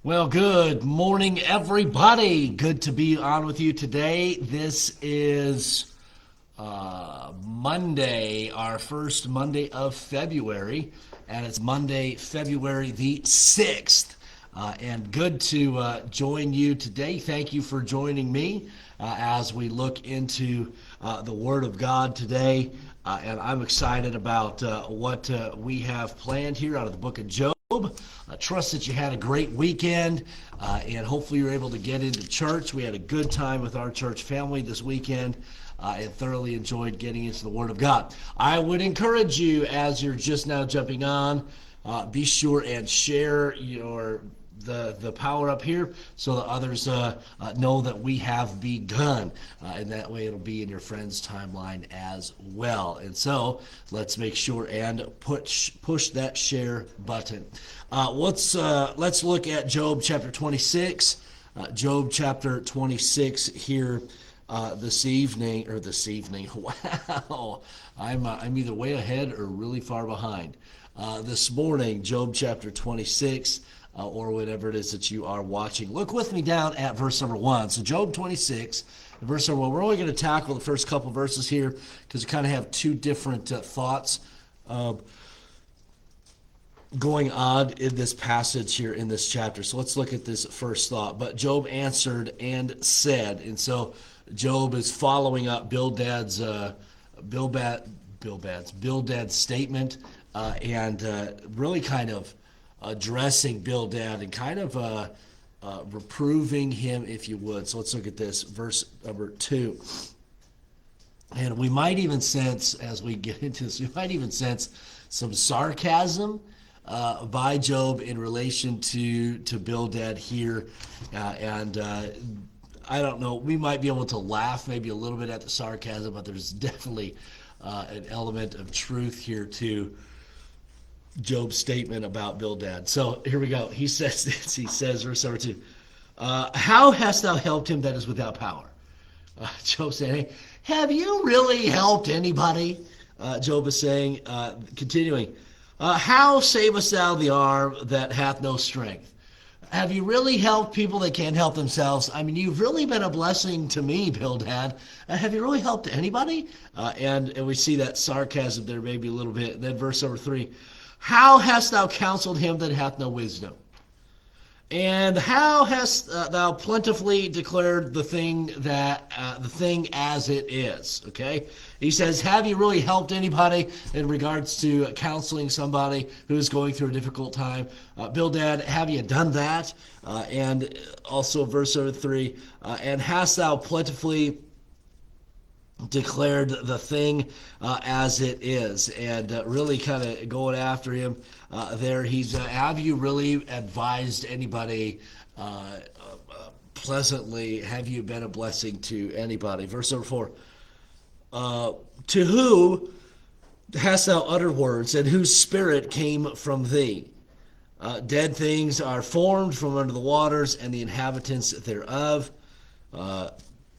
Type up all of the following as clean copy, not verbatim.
Well, good morning, everybody. Good to be on with you today. This is Monday, our first Monday of February, and it's Monday, February the 6th. And good to join you today. Thank you for joining me as we look into the Word of God today. And I'm excited about what we have planned here out of the book of Job. I trust that you had a great weekend, and hopefully you're able to get into church. We had a good time with our church family this weekend, and thoroughly enjoyed getting into the Word of God. I would encourage you, as you're just now jumping on, be sure and share the power up here so that others know that we have begun, and that way it'll be in your friend's timeline as well. And so let's make sure and push that share button. Let's look at Job chapter 26. Job chapter 26 here this evening. Wow, I'm either way ahead or really far behind. This morning, Job chapter 26. Or whatever it is that you are watching. Look with me down at verse number 1. So Job 26, verse number 1. We're only going to tackle the first couple verses here because we kind of have two different thoughts going on in this passage here in this chapter. So let's look at this first thought. But Job answered and said, and so Job is following up Bildad's statement and really kind of addressing Bildad and kind of reproving him, if you would. So let's look at this, verse number 2. And we might even sense, as we get into this, some sarcasm by Job in relation to Bildad here. And I don't know, we might be able to laugh maybe a little bit at the sarcasm, but there's definitely an element of truth here too. Job's statement about Bildad. So here we go. He says this. He says, verse number 2, how hast thou helped him that is without power? Job saying, hey, have you really helped anybody? Job is saying, continuing, how savest thou the arm that hath no strength? Have you really helped people that can't help themselves? I mean, you've really been a blessing to me, Bildad. Have you really helped anybody? And we see that sarcasm there maybe a little bit. Then verse number 3, how hast thou counseled him that hath no wisdom? And how hast thou plentifully declared the thing as it is? Okay, he says, have you really helped anybody in regards to counseling somebody who is going through a difficult time? Bildad, have you done that? And also verse 3, and hast thou plentifully declared the thing as it is? And really kind of going after him there. He's have you really advised anybody pleasantly? Have you been a blessing to anybody? Verse number 4, to who hast thou uttered words, and whose spirit came from thee? Dead things are formed from under the waters, and the inhabitants thereof.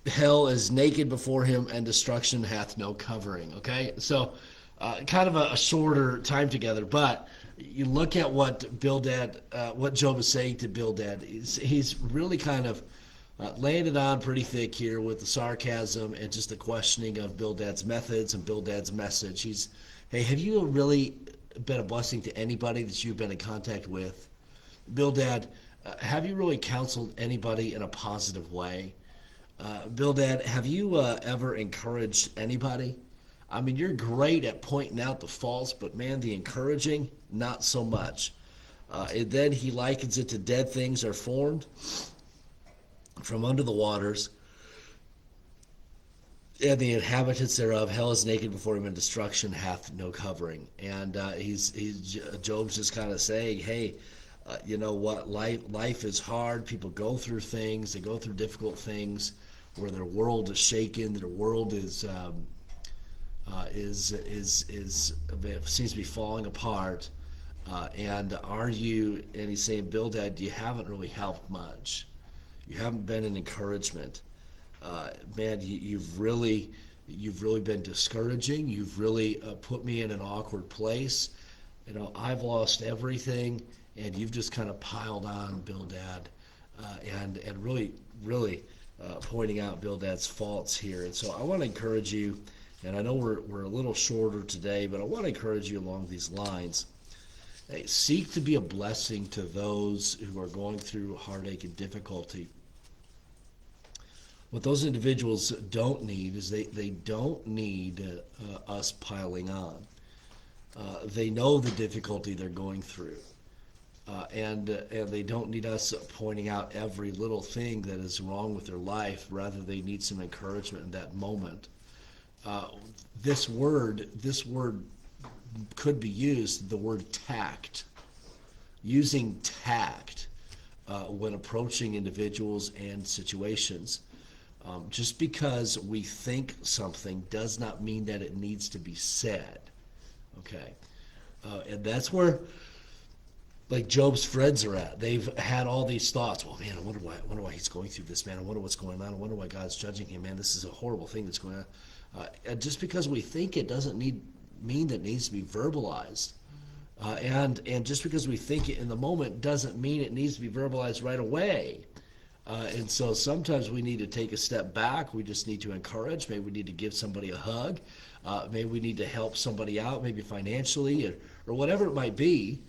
Hell is naked before him, and destruction hath no covering. Okay, so kind of a shorter time together, but you look at what what Job is saying to Bildad. He's really kind of laying it on pretty thick here with the sarcasm and just the questioning of Bildad's methods and Bildad's message. Hey, have you really been a blessing to anybody that you've been in contact with? Bildad, have you really counseled anybody in a positive way? Bildad, have you ever encouraged anybody? I mean, you're great at pointing out the faults, but man, the encouraging, not so much. And then he likens it to dead things are formed from under the waters, and the inhabitants thereof. Hell is naked before him, and destruction hath no covering. And Job's just kind of saying, hey, you know what? Life is hard. People go through things. They go through difficult things where their world is shaken. Their world seems to be falling apart. And he's saying, Bildad, you haven't really helped much. You haven't been an encouragement. Man, you've really been discouraging. You've really put me in an awkward place. You know, I've lost everything, and you've just kind of piled on Bildad, and really pointing out Bildad's faults here. And so I want to encourage you, and I know we're a little shorter today, but I want to encourage you along these lines. Hey, seek to be a blessing to those who are going through heartache and difficulty. What those individuals don't need is they don't need us piling on. They know the difficulty they're going through. And they don't need us pointing out every little thing that is wrong with their life. Rather, they need some encouragement in that moment. This word could be used, the word tact. Using tact when approaching individuals and situations. Just because we think something does not mean that it needs to be said. Okay? And that's where, like, Job's friends are at. They've had all these thoughts. Well, man, I wonder why he's going through this, man. I wonder what's going on. I wonder why God's judging him, man. This is a horrible thing that's going on. And just because we think it doesn't mean that it needs to be verbalized. And just because we think it in the moment doesn't mean it needs to be verbalized right away. And so sometimes we need to take a step back. We just need to encourage. Maybe we need to give somebody a hug. Maybe we need to help somebody out, maybe financially or whatever it might be.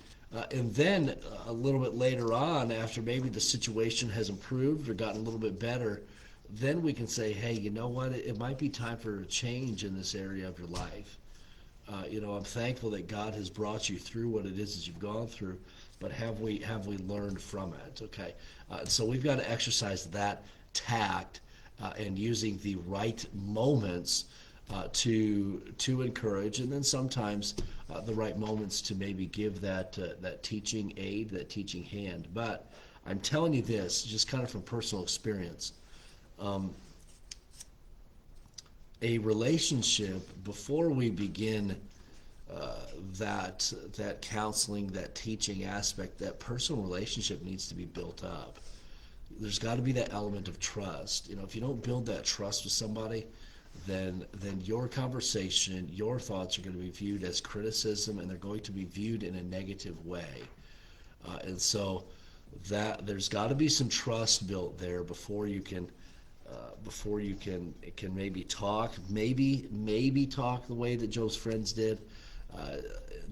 And then a little bit later on, after maybe the situation has improved or gotten a little bit better, then we can say, hey, you know what? It might be time for a change in this area of your life. I'm thankful that God has brought you through what it is that you've gone through, but have we learned from it? Okay, so we've got to exercise that tact and using the right moments to encourage, and then sometimes the right moments to maybe give that teaching aid, that teaching hand. But I'm telling you this, just kind of from personal experience. A relationship, before we begin that counseling, that teaching aspect, that personal relationship needs to be built up. There's got to be that element of trust. If you don't build that trust with somebody, then your conversation, your thoughts are going to be viewed as criticism, and they're going to be viewed in a negative way. And so that there's got to be some trust built there before you can maybe talk, maybe talk the way that Job's friends did.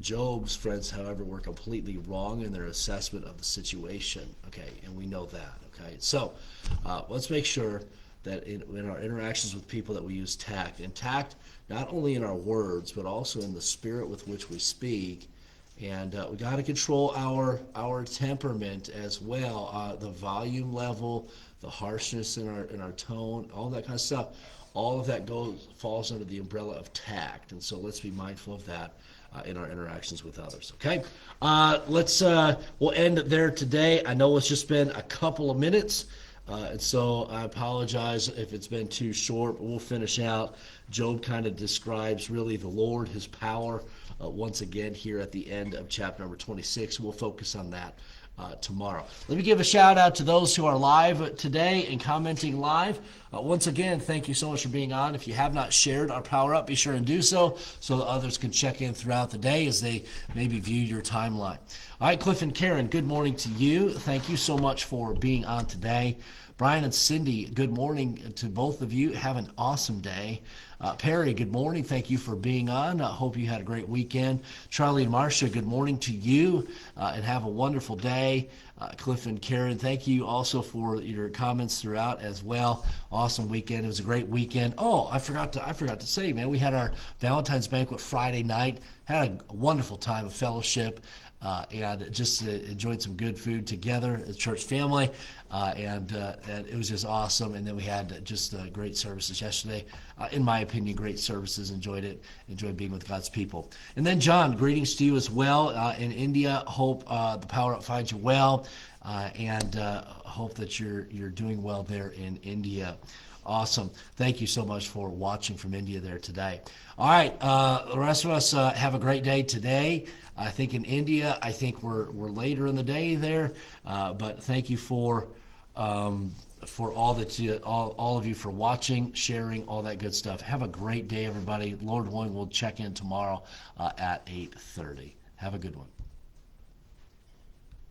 Job's friends, however, were completely wrong in their assessment of the situation. Okay, and we know that. Okay, so let's make sure that in our interactions with people that we use tact, and tact not only in our words but also in the spirit with which we speak. And we got to control our temperament as well, the volume level, the harshness in our tone, all that kind of stuff. All of that falls under the umbrella of tact, and so let's be mindful of that in our interactions with others. Okay, we'll end it there today. I know it's just been a couple of minutes, and so I apologize if it's been too short. But we'll finish out. Job kind of describes really the Lord, His power, once again here at the end of chapter number 26. We'll focus on that tomorrow. Let me give a shout out to those who are live today and commenting live. Once again, thank you so much for being on. If you have not shared our Power Up, be sure and do so that others can check in throughout the day as they maybe view your timeline. All right, Cliff and Karen, good morning to you. Thank you so much for being on today. Brian and Cindy, good morning to both of you. Have an awesome day. Perry, good morning. Thank you for being on. I hope you had a great weekend. Charlie and Marcia, good morning to you, and have a wonderful day. Cliff and Karen, thank you also for your comments throughout as well. Awesome weekend. It was a great weekend. Oh, I forgot to say, man, we had our Valentine's banquet Friday night. Had a wonderful time of fellowship. And just enjoyed some good food together as a church family, and it was just awesome. And then we had just great services yesterday. In my opinion, great services. Enjoyed being with God's people. And then John, greetings to you as well in India. Hope the Power Up finds you well, and hope that you're doing well there in India. Awesome. Thank you so much for watching from India there today. All right, the rest of us have a great day today. I think in India, I think we're later in the day there, but thank you for all of you for watching, sharing, all that good stuff. Have a great day, everybody. Lord willing, we'll check in tomorrow at 8:30. Have a good one.